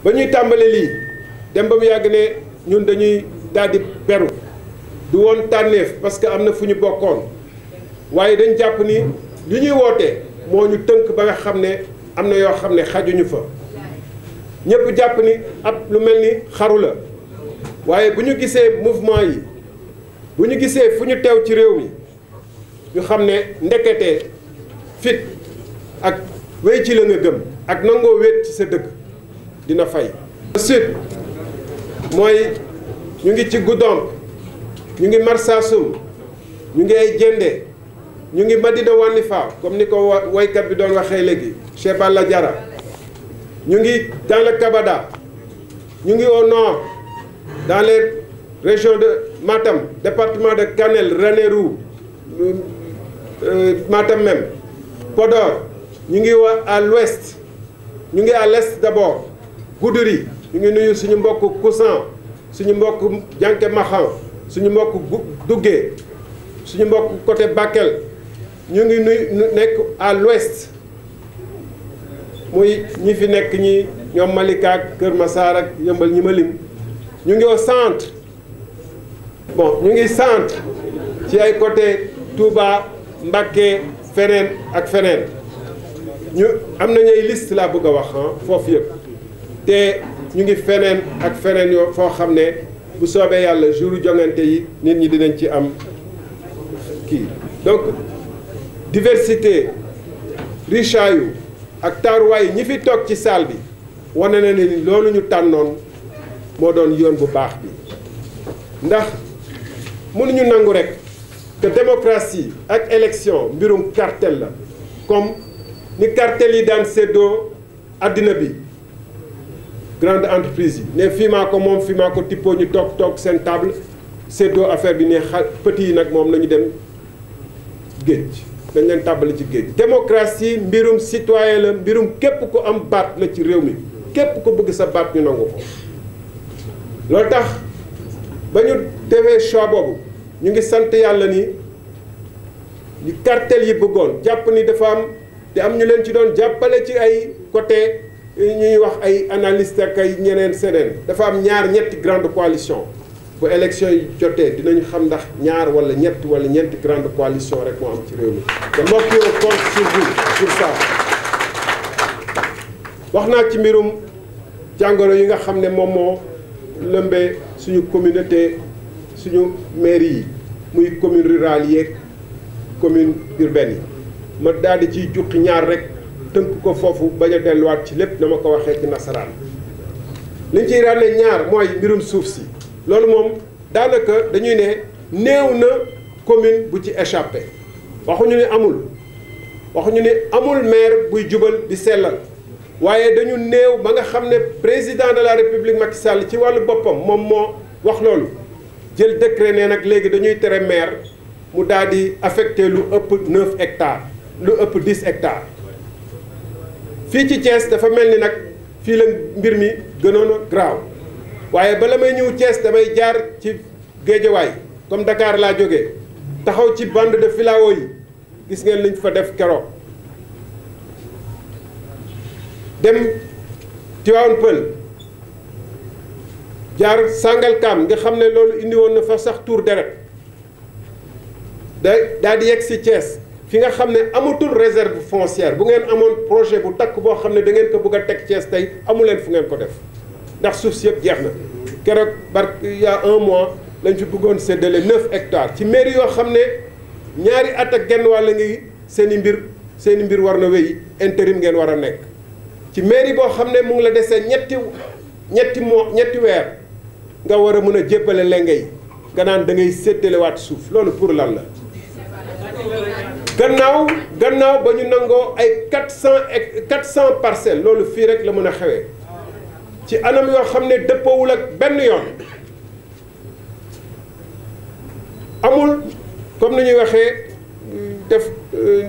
ba ñuy tàmbale lii dem ba mu yàgg ne ñun dañuy daal di beru du woon tànneef parce que am na fu ñu bokkoon waaye dañ jàpp ni li ñuy wootee moo ñu tënk ba nga xam ne am na yoo xam ne xajuñu fa ñëpp jàpp ni ab lu mel ni xaru la waaye bu ñu gisee mouvement yi bu ñu gisee fu ñu teew ci réew mi ñu xam ne ndeketee fit ak wéy ci la nga gëm ak nangoo wéet ci sa dëkk dina fay. Sud mooy ñu ngi ci Goudomp ñu ngi Marsassoum ñu ngi ay Diendé ñu ngi Madina Wandifa comme ni ko woykat bi doon waxee léegi Cheikh Balla Diarra ñu ngi dans le Kabada ñu ngi au nord dans les régions de Matam département de Kanel Ranérou Matam même Podor ñu ngi à l'ouest ñu ngi à l'est d'abord Goudiri ñu ngi nuyu suñu mbokk Koussan suñu mbokk Janké Maxan suñu mbokk Duggé suñu mbokk côté Bakel ñu ngi nuyu nekk à l'ouest muy ñi fi nekk ñi ñoom Malika ak Kër Massar ak Yëmbal ñi ma lim ñu ngi au centre bon ñu ngi centre ci ay côté Touba Mbacké feneen ak feneen ñu am nañu ay liste laa bëgg a wax foofu yëpp te ñu ngi feneen ak feneen yoo foo xam ne bu soobee yàlla jour jongante yi nit ñi dinañ ci am kii donc diversité richaayu ak taaruwaay ñi fi toog ci salle bi wane na ni loolu ñu tànnoon moo doon yoon bu baax bi ndax mënuñu nangu rek que démocratie ak élection mbirum cartel la comme ni cartel yi daan séddoo àddina bi grande entreprise yi ne fii maa ko moom fii maa ko tippoo ñu toog seen table séddoo affaire bi ne petit yi nag moom nañu dem géej dañ leen tàbbali ci géej. démocratie mbirum citoyen la mbirum képp ku am baat la ci réew mi képp ku bëgg sa baat ñu nangu ko loolu tax ba ñu defee choix boobu ñu ngi sant yàlla ni li cartel yi bëggoon jàpp ni dafa am te am ñu leen ci doon jàppale ci ay côté ñuy wax ay analyste ak ay ñeneen seneen dafa am ñetti grande coalition bu élection yi jotee dinañu xam ndax ñaar wala ñett wala ñeenti grande coalition rek moo am ci réew mi te mbokk yi on compte sur vous pour ça wax naa ci mbirum jàngoro yi nga xam ne moom moo lëmbee suñu communauté suñu mairie yi muy commune rurale yeeg commune urbaine yi ma daal di ciy juqi ñaar rek tënk ko foofu bañ a delluwaat ci lépp dama ko waxee ci nasaraan liñ ciy ràññee ñaar mooy mbirum suuf si loolu moom daanaka dañuy ne néew na commune bu ci échappé waxuñu ni amul maire buy jubal di sellal waaye dañu néew ba nga xam ne président de la république Macky Sall ci wàllu boppam moom moo wax loolu jël décret ne nag léegi dañuy tere maire mu daal di affecté lu ëpp 9 hectares lu ëpp 10 hectares fii ci Thiès dafa mel ni nag fii la mbir mi gënoon a graaw waaye bala may ñëw Thiès damay jaar ci Géejawaay comme Dakar laa jógee taxaw ci bande de filao yi gis ngeen liñ fa def keroog dem Tivaouane Peulh jaar Sangalkam nga xam ne loolu indi woon na fa sax tuur deret daal di yegg si Thiès fi nga xam ne amatul réserve foncière bu ngeen amoon projet bu takk boo xam ne da ngeen ko bëgg a teg Thiès tey amu leen fu ngeen ko def ndax suuf si yëpp jeex na keroog il y a un mois lañ fi bëggoon séddale 9 hectares ci mairie yoo xam ne ñaari at ak genn wàll ngi seen i mbir war na wéy intérim ngeen war a nekk ci mairie boo xam ne mu ngi la desee ñetti weer nga war a mën a jébbale lenge yi nga naan da ngay séddalewaat suuf loolu pour lan la gannaaw ba ñu nangoo ay 400 parcelles loolu fii rek la mën a xewee ci anam yoo xam ne dëppoowul ak benn yoon amul comme ni ñuy waxee def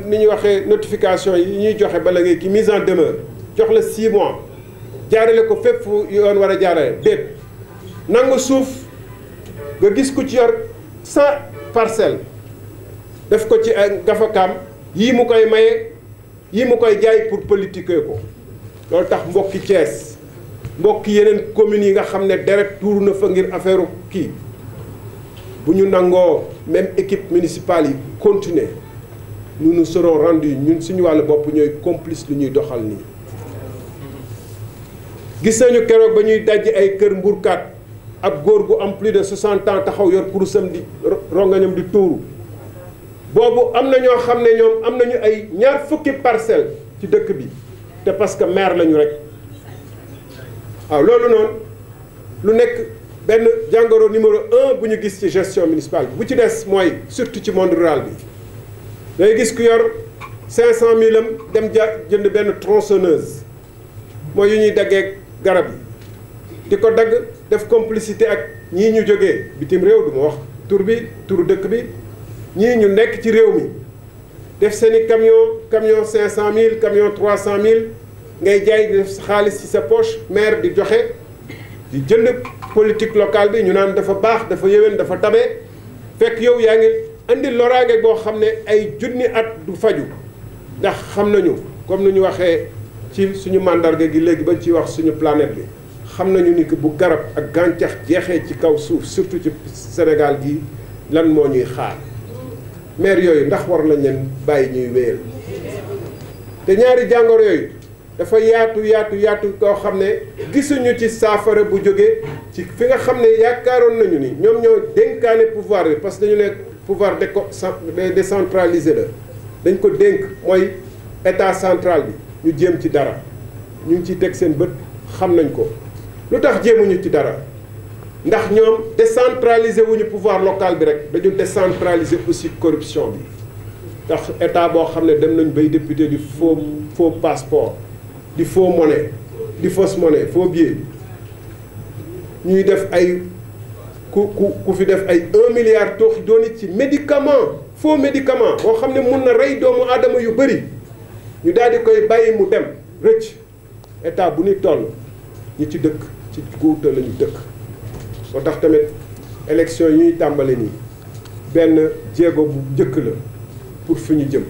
ni ñuy waxee notification yi ñuy joxe bala ngay ki mise en demeure jox la 6 mois jaarale ko fépp fu yoon war a jaarale déet nangu suuf nga gis ku ci yor 100 parcelles def ko ci ay gafakaam yii mu koy maye yii mu koy jaay pour politiquer ko loolu tax mbokki Thiès mbokk yeneen communes yi nga xam ne deret tuuru na fa ngir affaire kii bu ñu nangoo même équipe municipale yi continuer nous nous serons rendus ñun suñu wàllu bopp ñooy complice lu ñuy doxal nii. gis nañu keroog ba ñuy dajji ay kër mburkaat ab góor gu am plus de 60 ans taxaw yor kurusam di rongañam di tuuru boobu am na ñoo xam ne ñoom am nañu ay ñaar fukki parcelle ci dëkk bi te parce que maire lañu rek waaw loolu noonu lu nekk benn jàngoro numéro 1 bu ñu gis ci gestion municipale bu ci des mooy surtout ci monde rural bi day gis ku yor 500 000 am dem jënd benn tronçonneuse mooy yu ñuy daggee garab yi di ko dagg def complicité ak ñii ñu jógee bitim réew du ma wax tur bi turu dëkk bi ñii ñu nekk ci réew mi def seeni camion 500 000 camion 300 000 ngay jaay di def xaalis ci sa poche maire di joxe di jënd politique locale bi ñu naan dafa baax dafa yéwén dafa tabe fekk yow yaa ngi indi loraange boo xam ne ay junni at du faju ndax xam nañu comme ni ñu waxee ci suñu mandarga gi léegi bañ ciy wax suñu planète bi xam nañu ni que bu garab ak gàncax jeexee ci kaw suuf surtout ci Sénégal gi lan moo ñuy xaar maire yooyu ndax war nañ leen bàyyi ñuy wéyal te ñaari jàngoro yooyu dafa yaatu koo xam ne gisuñu ci saafara bu jógee ci fi nga xam ne yaakaaroon nañu ni ñoom ñoo dénkaane pouvoir bi parce que dañu ne pouvoir décentralisé la dañ ko dénk mooy état central bi ñu jéem ci dara ñu ngi ciy teg seen bët xam nañ ko lu tax jéemuñu ci dara ndax ñoom décentraliser wuñu pouvoir local bi rek dañu décentraliser aussi corruption bi ndax état boo xam ne dem nañ bay député di faux passeport di faux monnaie di fausse monnaie faux billet ñuy def ay ku fi def ay 1 milliard tooxi dooni ci médicament faux médicament boo xam ne mun na rey doomu aadama yu bëri ñu daal di koy bàyyi mu dem rëcc état bu ñuy toll ñi ci dëkk ci guuta la ñu dëkk moo tax tamit élection yi ñuy tàmbale nii benn jéego bu njëkk la pour fi ñu jëm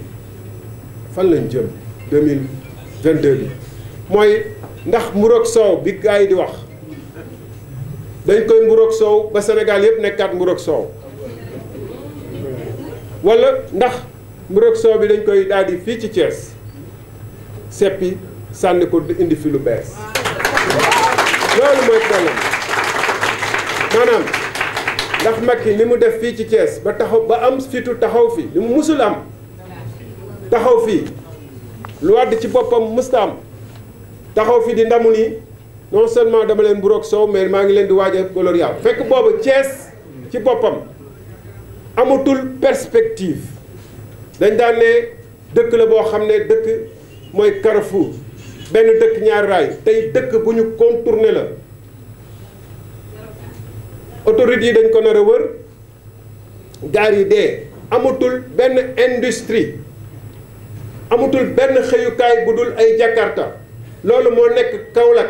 fan lañ jëm 2022 bi mooy ndax mburoog soow bi gars yi di wax dañ koy mburoog soow ba Sénégal yëpp nekkaat mburoog soow wala ndax mburoog soow bi dañ koy daal di fii ci Thiès seppi sànni ko indi fi lu bees loolu mooy problème maanaam ndax Macky li mu def fii ci Thiès ba taxaw ba am fitu taxaw fi li mu musul am taxaw fii lu wàdd ci boppam musta am taxaw fi di ndamu nii non seulement dama leen mburoog soow mais maa ngi leen di waaj a gloria fekk boobu Thiès ci boppam amatul perspective dañ daan ne dëkk la boo xam ne dëkk mooy Carrefour benn dëkk ñaari raay tey dëkk bu ñu contourné la autoroute yi dañ ko nar a wër gaar yi dee amatul benn industrie amatul benn xëyukaay bu dul ay Jakarta loolu moo nekk Kaolack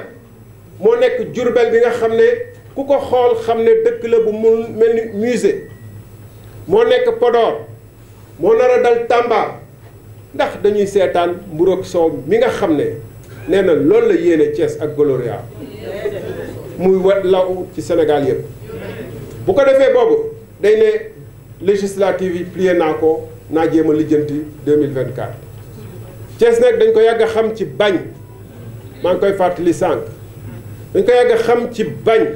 moo nekk Diourbel bi nga xam ne ku ko xool xam ne dëkk la bu mu mel ni musée moo nekk Podor moo nar a dal Tamba ndax dañuy seetaan mburoog soow mi nga xam ne nee na loolu la yéene Thiès ak Gloria muy law ci Sénégal yëpp bu ko defee boobu day ne législative yi plié naa ko naa jéem a lijjanti 2024 Thiès nag dañ ko yàgg a xam ci bañ maa ngi koy fàttali sànq dañ ko yàgg a xam ci bañ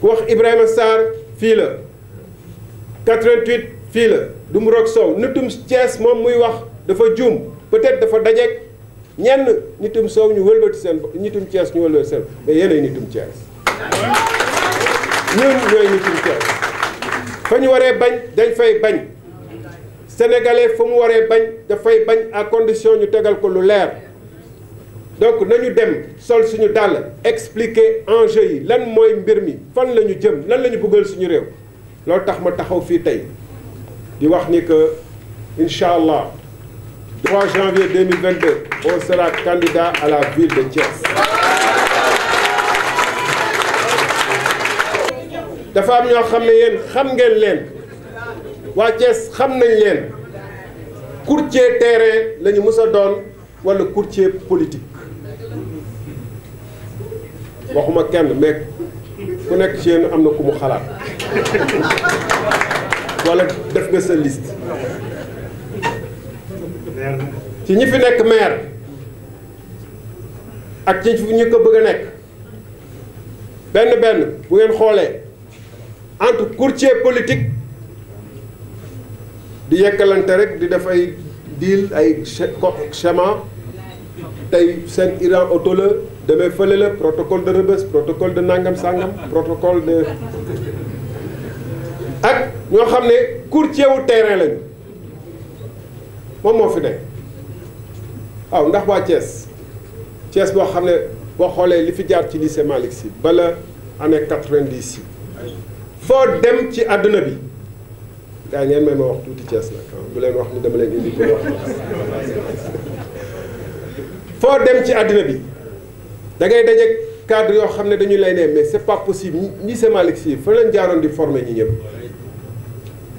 ku wax Ibrahima Sarr fii la 88 fii la du mburoog soow nitum Thiès moom muy wax dafa juum peut-être dafa dajeeg ñenn nitum soow ñu wëlbati seen nitum Thiès ñu wëlbati seen mais yéenay nitum Thiès ñun ñooy nitum Thiès fa ñu waree bañ dañ fay bañ sénégalais fa mu waree bañ dafay bañ à condition ñu tegal ko lu leer donc nañu dem sol suñu dàll expliquer enjeu yi lan mooy mbir mi fan la ñu jëm lan la ñu bëggal suñu réew loolu tax ma taxaw fii tey di wax ni que incha allah 3 janvier 2022 on sera candidat à la ville de Thiès. dafa am ñoo xam ne yéen xam ngeen leen waa Thiès xam nañ leen courtier terrain la ñu mës a doon wala courtier politique waxuma kenn mais ku nekk ci yéen am na ku mu xalaat wala def nga sa liste ci ñi fi nekk maire ak ci ñi ko bëgg a nekk benn bu ngeen xoolee entre courtier politique di yekkalante rek di def ay deal ay schéma tey seen Iran auto la demee fële la protocole de Rebeuss protocole de nangam sangam protocole de ak ñoo xam ne courtier wu terrain lañu moom moo fi nekk waaw ndax waa Thiès boo xam ne boo xoolee li fi jaar ci lycée Malick Sy bala année 90 yi foo dem ci àdduna bi gaa ngeen may ma wax tuuti Thiès nag bu leen wax ni dama leen indi pour wax foo dem ci àdduna bi da ngay daje cadre yoo xam ne dañu lay ne mais c'est pas possible lycée Malick Sy fa leen jaaroon di former ñi ñëpp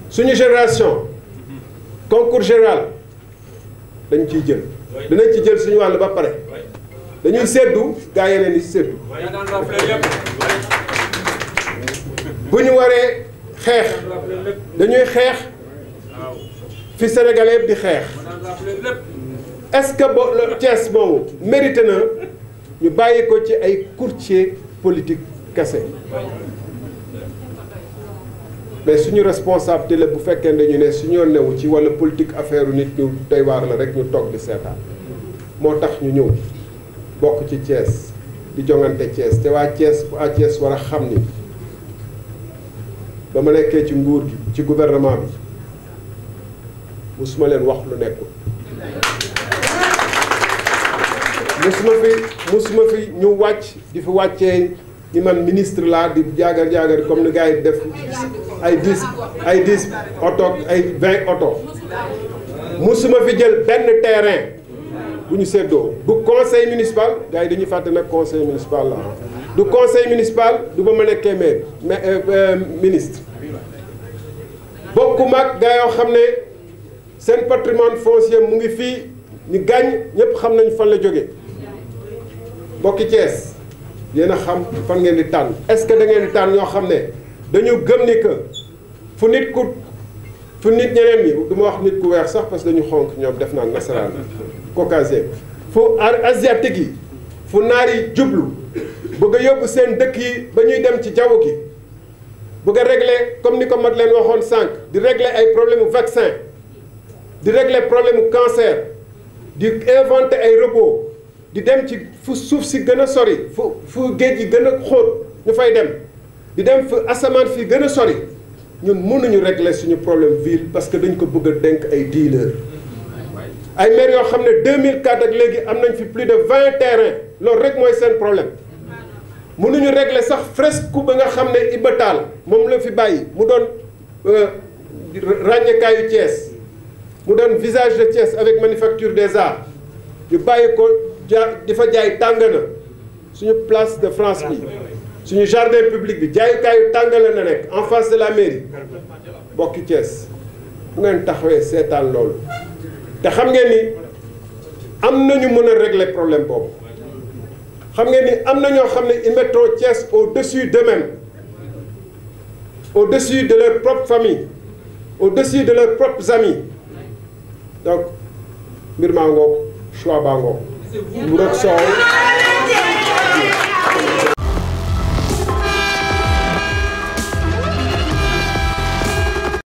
suñu génération concours général dañ ciy jël dinañ ci jël suñu wàll ba pare dañuy seddu gaa yeneen di seddu bu ñu waree xeex dañuy xeex fi Sénégalais yëpp di xeex est-ce que Thiès boobu mérité na ñu bàyyi ko ci ay courtier politique kese mais suñu responsabilité la bu fekkee dañu ne suñu newu ci walla politique affaire nit ñu doy waar la rek ñu toog di seetaan moo tax ñu ñëw bokk ci Thiès di jongante Thiès te waa Thiès war a xam ni ba ma nekkee ci nguur gi ci gouvernement bi musuma leen wax lu nekkul musuma fi ñu wàcc di fi wàccee ni man ministre laa di jaagar comme ni gars yi def ay 10 oto ay 20 oto musuma fi jël benn terrain bu ñu séddoo du conseil municipal gars yi dañuy fàtte nag conseil municipal la du conseil municipal du ba ma nekkee maire ministre bokkuma ak gars yoo xam ne seen patrimoine foncier mu ngi fii ñu gàññ ñëpp xam nañ fan la jógee bokki Thiès yéen a xam fan ngeen di tànn est-ce que da ngeen di tànn ñoo xam ne dañu gëm ni que fu nit ñeneen ñi du ma wax nit ku weex sax parce que dañu xonk ñoom def naa nasaraan caucasien fu asiatique yi fu naar yi jublu bëgg a yóbbu seen dëkk yi ba ñuy dem ci jaww gi bëgg a régler comme ni ko mat leen waxoon sànq di régler ay problème vaccin di régler problème cancer di inventer ay robot di dem ci fu suuf si gën a sori fu géej gi gën a xóot ñu fay dem di dem fu asamaan fii gën a sori ñun mënuñu régler suñu problème ville parce que dañ ko bëgg a dénk ay dealers ay maires yoo xam ne 2004 ak léegi am nañ fi plus de 20 terrains loolu rek mooy seen problème mënuñu régler sax fresque ba nga xam ne Iba Tall moom la fi bàyyi mu doon ràññekaayu Thiès mu doon visage de Thiès avec manufacture des arts ñu bàyyi ko di fa jaay tàngana suñu place de France bi suñu jardin public bi jaayukaayu tàngana na nekk en face de la mairie bokki Thiès bu ngeen taxawee seetaan loolu te xam ngeen ni am nañu mën a régler problème boobu xam ngeen ni am na ñoo xam ne ils mettront Thiès au-dessus d'eux-mêmes au-dessus de leur propre famille au-dessus de leurs propres amis donc mbir maa ngoog choix baa ngoog bu rek soow